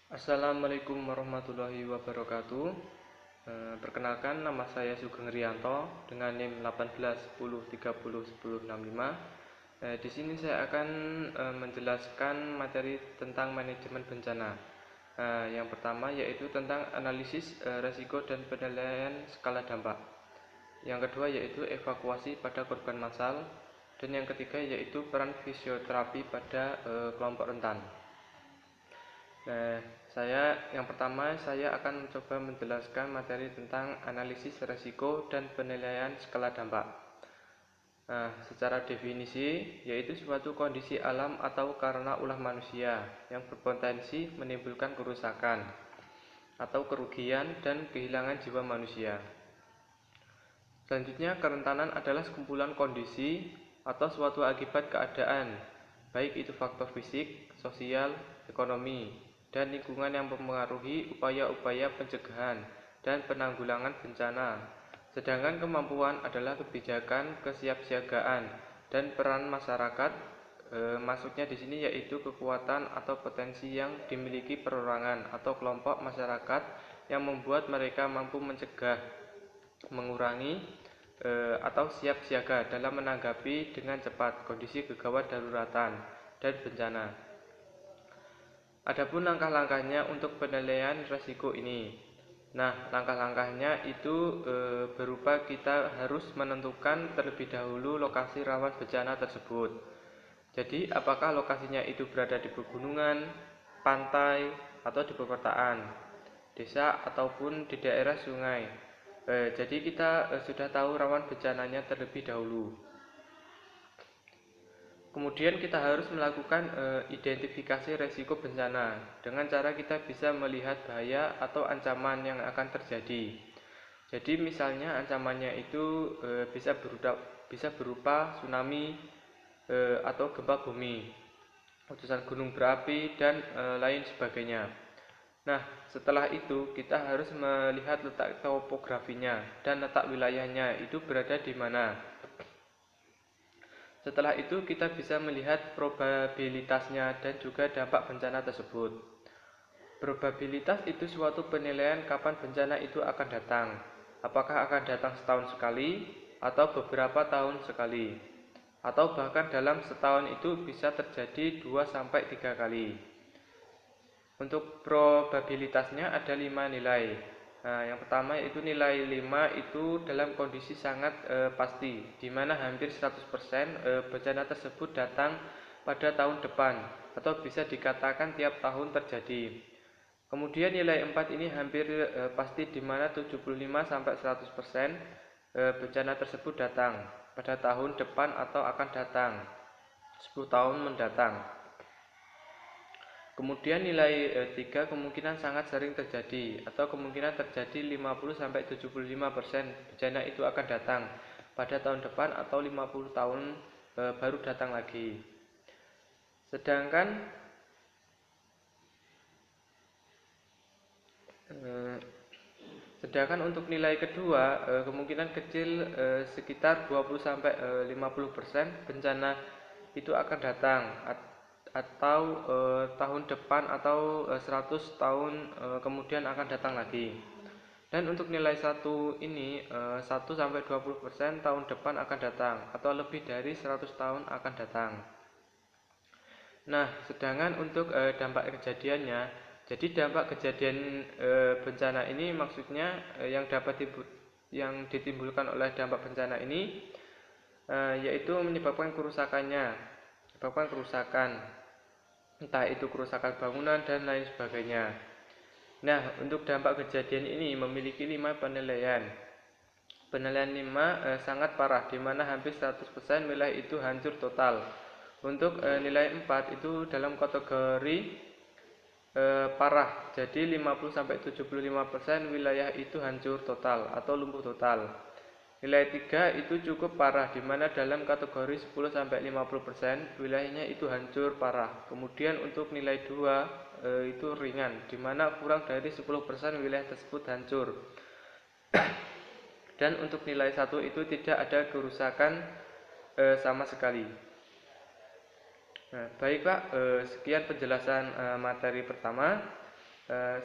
Assalamualaikum warahmatullahi wabarakatuh. Perkenalkan, nama saya Sugeng Rianto dengan NIM 1810301065. Di sini saya akan menjelaskan materi tentang manajemen bencana. Yang pertama yaitu tentang analisis resiko dan penilaian skala dampak. Yang kedua yaitu evakuasi pada korban massal, dan yang ketiga yaitu peran fisioterapi pada kelompok rentan. Yang pertama saya akan mencoba menjelaskan materi tentang analisis resiko dan penilaian skala dampak. Secara definisi, yaitu suatu kondisi alam atau karena ulah manusia yang berpotensi menimbulkan kerusakan atau kerugian dan kehilangan jiwa manusia. Selanjutnya, kerentanan adalah sekumpulan kondisi atau suatu akibat keadaan, baik itu faktor fisik, sosial, ekonomi, dan lingkungan yang mempengaruhi upaya-upaya pencegahan dan penanggulangan bencana. Sedangkan kemampuan adalah kebijakan kesiapsiagaan dan peran masyarakat. Maksudnya di sini yaitu kekuatan atau potensi yang dimiliki perorangan atau kelompok masyarakat yang membuat mereka mampu mencegah, mengurangi, atau siap siaga dalam menanggapi dengan cepat kondisi kegawat daruratan dan bencana. Adapun langkah-langkahnya untuk penilaian risiko ini. Langkah-langkahnya itu berupa kita harus menentukan terlebih dahulu lokasi rawan bencana tersebut. Jadi, apakah lokasinya itu berada di pegunungan, pantai, atau di perkotaan, desa, ataupun di daerah sungai. Jadi kita sudah tahu rawan bencananya terlebih dahulu. Kemudian kita harus melakukan identifikasi resiko bencana dengan cara kita bisa melihat bahaya atau ancaman yang akan terjadi. Jadi misalnya ancamannya itu bisa berupa tsunami atau gempa bumi, letusan gunung berapi, dan lain sebagainya. Setelah itu kita harus melihat letak topografinya dan letak wilayahnya itu berada di mana. Setelah itu kita bisa melihat probabilitasnya dan juga dampak bencana tersebut. Probabilitas itu suatu penilaian kapan bencana itu akan datang. Apakah akan datang setahun sekali atau beberapa tahun sekali, atau bahkan dalam setahun itu bisa terjadi 2-3 kali. Untuk probabilitasnya ada 5 nilai. Yang pertama yaitu nilai 5 itu dalam kondisi sangat pasti, di mana hampir 100% bencana tersebut datang pada tahun depan atau bisa dikatakan tiap tahun terjadi. Kemudian nilai 4 ini hampir pasti, di mana 75-100% bencana tersebut datang pada tahun depan atau akan datang 10 tahun mendatang. Kemudian nilai 3 kemungkinan sangat sering terjadi, atau kemungkinan terjadi 50-75% bencana itu akan datang pada tahun depan atau 50 tahun baru datang lagi. Sedangkan untuk nilai kedua, kemungkinan kecil sekitar 20-50% bencana itu akan datang atau tahun depan atau 100 tahun kemudian akan datang lagi. Dan untuk nilai 1 ini 1-20% tahun depan akan datang atau lebih dari 100 tahun akan datang. Sedangkan untuk dampak kejadiannya, jadi dampak kejadian bencana ini maksudnya yang ditimbulkan oleh dampak bencana ini yaitu menyebabkan kerusakan, entah itu kerusakan bangunan dan lain sebagainya. Untuk dampak kejadian ini memiliki 5 penilaian. Penilaian 5 sangat parah, di mana hampir 100% wilayah itu hancur total. Untuk nilai 4 itu dalam kategori parah, jadi 50-75% wilayah itu hancur total atau lumpuh total. Nilai 3 itu cukup parah, di mana dalam kategori 10-50% wilayahnya itu hancur parah. Kemudian untuk nilai 2 itu ringan, di mana kurang dari 10% wilayah tersebut hancur. Dan untuk nilai 1 itu tidak ada kerusakan sama sekali. Baik Pak, sekian penjelasan materi pertama.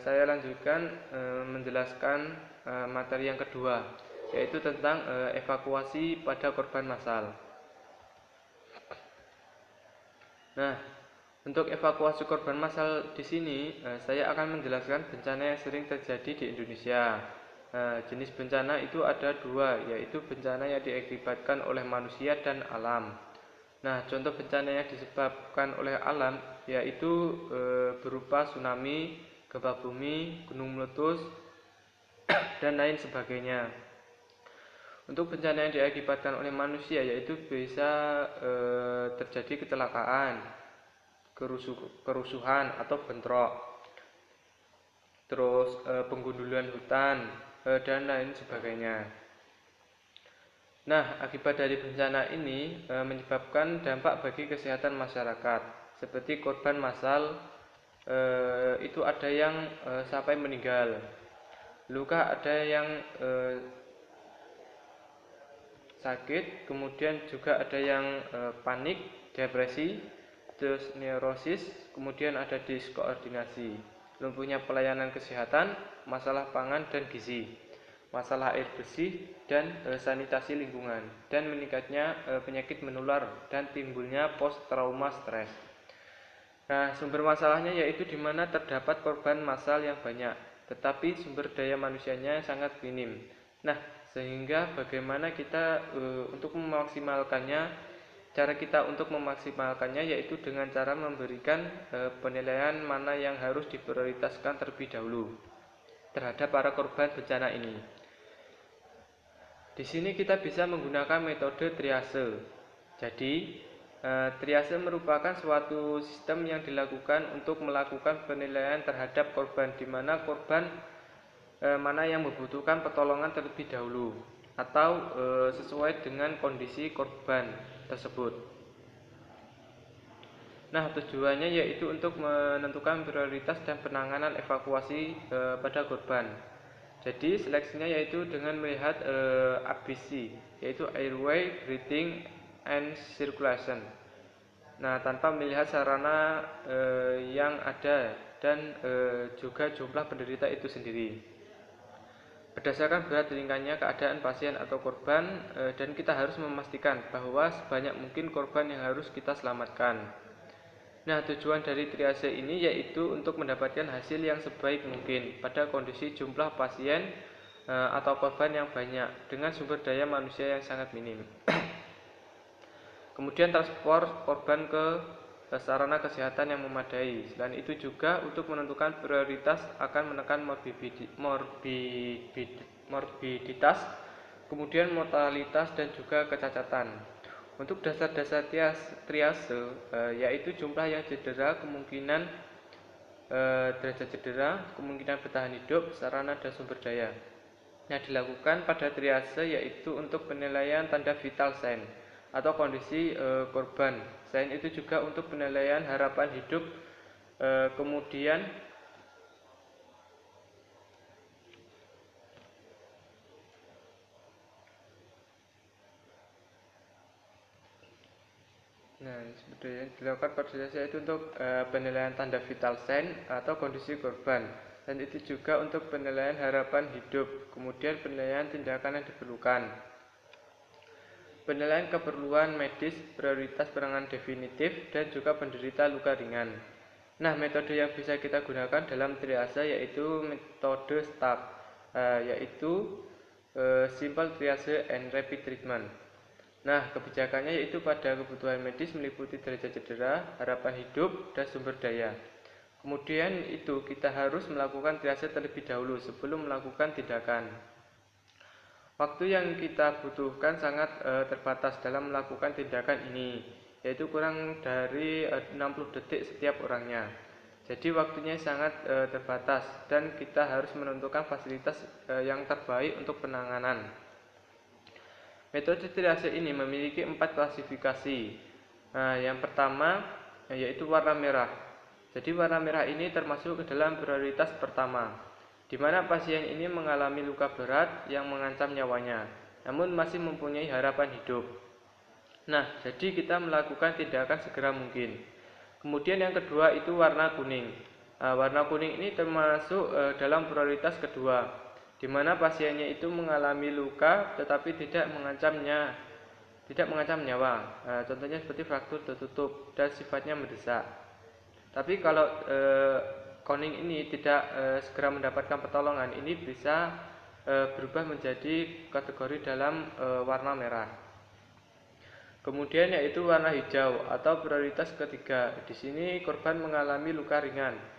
Saya lanjutkan menjelaskan materi yang kedua, yaitu tentang evakuasi pada korban massal. Nah, untuk evakuasi korban massal di sini saya akan menjelaskan bencana yang sering terjadi di Indonesia. Jenis bencana itu ada dua, yaitu bencana yang diakibatkan oleh manusia dan alam. Nah, contoh bencana yang disebabkan oleh alam yaitu berupa tsunami, gempa bumi, gunung meletus, dan lain sebagainya. Untuk bencana yang diakibatkan oleh manusia yaitu bisa terjadi kecelakaan, kerusuhan atau bentrok, terus penggundulan hutan dan lain sebagainya. Nah, akibat dari bencana ini menyebabkan dampak bagi kesehatan masyarakat, seperti korban massal itu ada yang sampai meninggal, luka ada yang sakit, kemudian juga ada yang panik, depresi, terus neurosis, kemudian ada diskoordinasi, lumpuhnya pelayanan kesehatan, masalah pangan dan gizi, masalah air bersih dan sanitasi lingkungan, dan meningkatnya penyakit menular dan timbulnya post trauma stres. Nah, sumber masalahnya yaitu di mana terdapat korban massal yang banyak, tetapi sumber daya manusianya sangat minim. Nah, sehingga bagaimana kita untuk memaksimalkannya? Cara kita untuk memaksimalkannya yaitu dengan cara memberikan penilaian mana yang harus diprioritaskan terlebih dahulu terhadap para korban bencana ini. Di sini kita bisa menggunakan metode triase. Jadi, triase merupakan suatu sistem yang dilakukan untuk melakukan penilaian terhadap korban, di mana korban mana yang membutuhkan pertolongan terlebih dahulu atau sesuai dengan kondisi korban tersebut. Nah, tujuannya yaitu untuk menentukan prioritas dan penanganan evakuasi pada korban. Jadi seleksinya yaitu dengan melihat ABC, yaitu airway, breathing, and circulation. Nah, tanpa melihat sarana yang ada dan juga jumlah penderita itu sendiri. Berdasarkan berat ringannya keadaan pasien atau korban, dan kita harus memastikan bahwa sebanyak mungkin korban yang harus kita selamatkan. Nah, tujuan dari triase ini yaitu untuk mendapatkan hasil yang sebaik mungkin pada kondisi jumlah pasien atau korban yang banyak dengan sumber daya manusia yang sangat minim. Kemudian transport korban ke sarana kesehatan yang memadai. Selain itu juga untuk menentukan prioritas akan menekan morbiditas, kemudian mortalitas dan juga kecacatan. Untuk dasar-dasar triase yaitu jumlah yang cedera, kemungkinan derajat cedera, kemungkinan bertahan hidup, sarana dan sumber daya. Yang dilakukan pada triase yaitu untuk penilaian tanda vital sign atau kondisi korban. Selain itu juga untuk penilaian harapan hidup, kemudian seperti yang dilakukan pada triase itu untuk penilaian tanda vital sign atau kondisi korban. Dan itu juga untuk penilaian harapan hidup, kemudian penilaian tindakan yang diperlukan. Penilaian keperluan medis, prioritas penanganan definitif, dan juga penderita luka ringan. Nah, metode yang bisa kita gunakan dalam triase yaitu metode STAR, yaitu Simple Triage and Rapid Treatment. Nah, kebijakannya yaitu pada kebutuhan medis meliputi derajat cedera, harapan hidup, dan sumber daya. Kemudian itu kita harus melakukan triase terlebih dahulu sebelum melakukan tindakan. Waktu yang kita butuhkan sangat terbatas dalam melakukan tindakan ini, yaitu kurang dari 60 detik setiap orangnya. Jadi waktunya sangat terbatas dan kita harus menentukan fasilitas yang terbaik untuk penanganan. Metode triase ini memiliki 4 klasifikasi. Yang pertama yaitu warna merah. Jadi warna merah ini termasuk ke dalam prioritas pertama, di mana pasien ini mengalami luka berat yang mengancam nyawanya, namun masih mempunyai harapan hidup. Nah, jadi kita melakukan tindakan segera mungkin. Kemudian yang kedua itu warna kuning. Warna kuning ini termasuk dalam prioritas kedua, di mana pasiennya itu mengalami luka tetapi tidak mengancam nyawa. Contohnya seperti fraktur tertutup dan sifatnya mendesak. Tapi kalau kuning ini tidak segera mendapatkan pertolongan, ini bisa berubah menjadi kategori dalam warna merah. Kemudian yaitu warna hijau atau prioritas ketiga. Di sini korban mengalami luka ringan.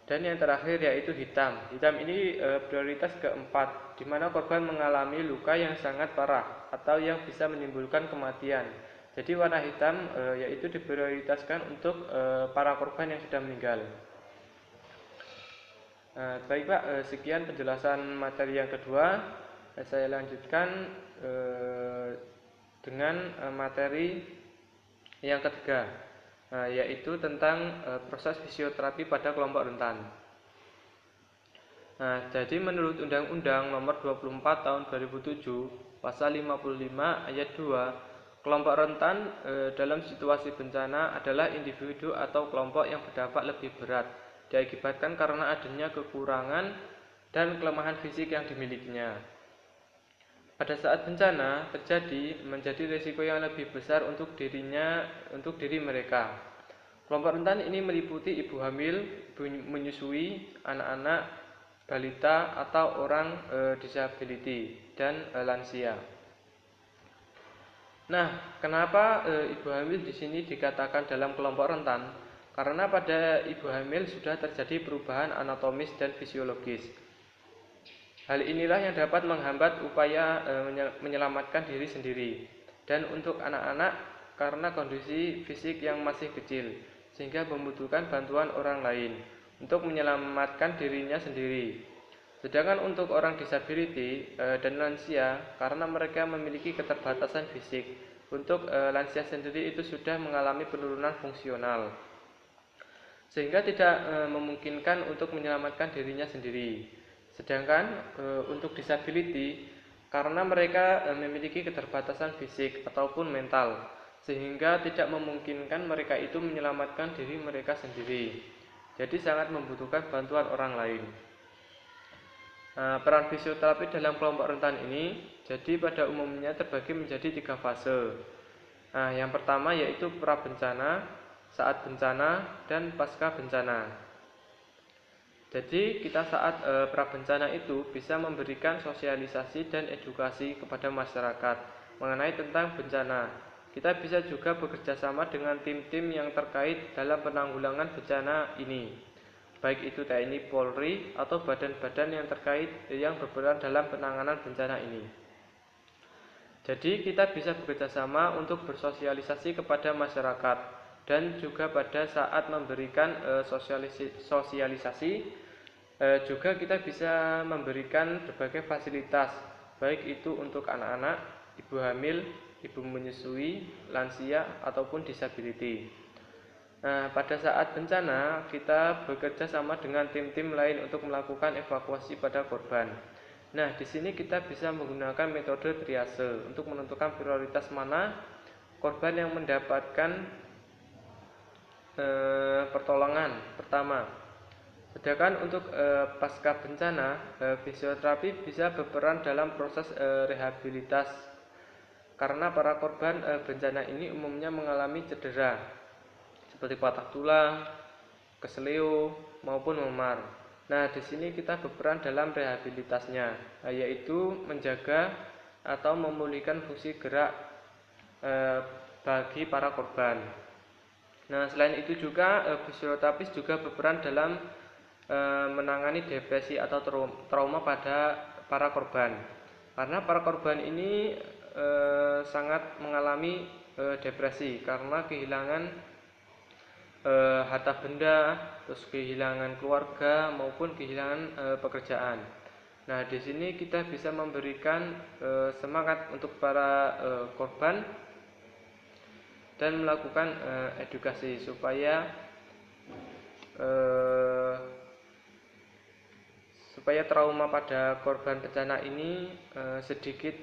Dan yang terakhir yaitu hitam. Hitam ini prioritas keempat, di mana korban mengalami luka yang sangat parah atau yang bisa menimbulkan kematian. Jadi warna hitam yaitu diprioritaskan untuk para korban yang sudah meninggal. Baik Pak, sekian penjelasan materi yang kedua. Saya lanjutkan dengan materi yang ketiga, yaitu tentang proses fisioterapi pada kelompok rentan. Jadi menurut Undang-Undang Nomor 24 Tahun 2007, Pasal 55 Ayat 2, kelompok rentan dalam situasi bencana adalah individu atau kelompok yang berdampak lebih berat, diakibatkan karena adanya kekurangan dan kelemahan fisik yang dimilikinya. Pada saat bencana terjadi, menjadi risiko yang lebih besar untuk diri mereka. Kelompok rentan ini meliputi ibu hamil, ibu menyusui, anak-anak, balita atau orang disability dan lansia. Nah, kenapa ibu hamil di sini dikatakan dalam kelompok rentan? Karena pada ibu hamil sudah terjadi perubahan anatomis dan fisiologis. Hal inilah yang dapat menghambat upaya menyelamatkan diri sendiri. Dan untuk anak-anak, karena kondisi fisik yang masih kecil, sehingga membutuhkan bantuan orang lain untuk menyelamatkan dirinya sendiri. Sedangkan untuk orang disability dan lansia, karena mereka memiliki keterbatasan fisik, untuk lansia sendiri itu sudah mengalami penurunan fungsional, sehingga tidak memungkinkan untuk menyelamatkan dirinya sendiri. Sedangkan untuk disability, karena mereka memiliki keterbatasan fisik ataupun mental, sehingga tidak memungkinkan mereka itu menyelamatkan diri mereka sendiri. Jadi sangat membutuhkan bantuan orang lain. Peran fisioterapi dalam kelompok rentan ini jadi pada umumnya terbagi menjadi 3 fase. Yang pertama yaitu pra-bencana, saat bencana, dan pasca bencana. Jadi kita saat pra-bencana itu bisa memberikan sosialisasi dan edukasi kepada masyarakat mengenai tentang bencana. Kita bisa juga bekerja sama dengan tim-tim yang terkait dalam penanggulangan bencana ini, baik itu TNI, Polri, atau badan-badan yang terkait yang berperan dalam penanganan bencana ini. Jadi kita bisa bekerja sama untuk bersosialisasi kepada masyarakat, dan juga pada saat memberikan sosialisasi juga kita bisa memberikan berbagai fasilitas, baik itu untuk anak-anak, ibu hamil, ibu menyusui, lansia, ataupun disability. Pada saat bencana kita bekerja sama dengan tim-tim lain untuk melakukan evakuasi pada korban. Nah, di sini kita bisa menggunakan metode triase untuk menentukan prioritas mana korban yang mendapatkan pertolongan pertama. Sedangkan untuk pasca bencana, fisioterapi bisa berperan dalam proses rehabilitas, karena para korban bencana ini umumnya mengalami cedera seperti patah tulang, keseleo, maupun memar. Nah, di sini kita berperan dalam rehabilitasnya, yaitu menjaga atau memulihkan fungsi gerak bagi para korban. Nah, selain itu juga fisioterapis juga berperan dalam menangani depresi atau trauma pada para korban, karena para korban ini sangat mengalami depresi karena kehilangan harta benda, terus kehilangan keluarga maupun kehilangan pekerjaan. Nah, di sini kita bisa memberikan semangat untuk para korban dan melakukan edukasi supaya trauma pada korban bencana ini sedikit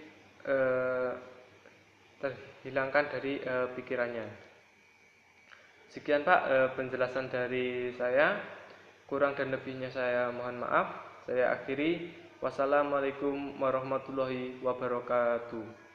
terhilangkan dari pikirannya. Sekian Pak penjelasan dari saya. Kurang dan lebihnya saya mohon maaf. Saya akhiri. Wassalamualaikum warahmatullahi wabarakatuh.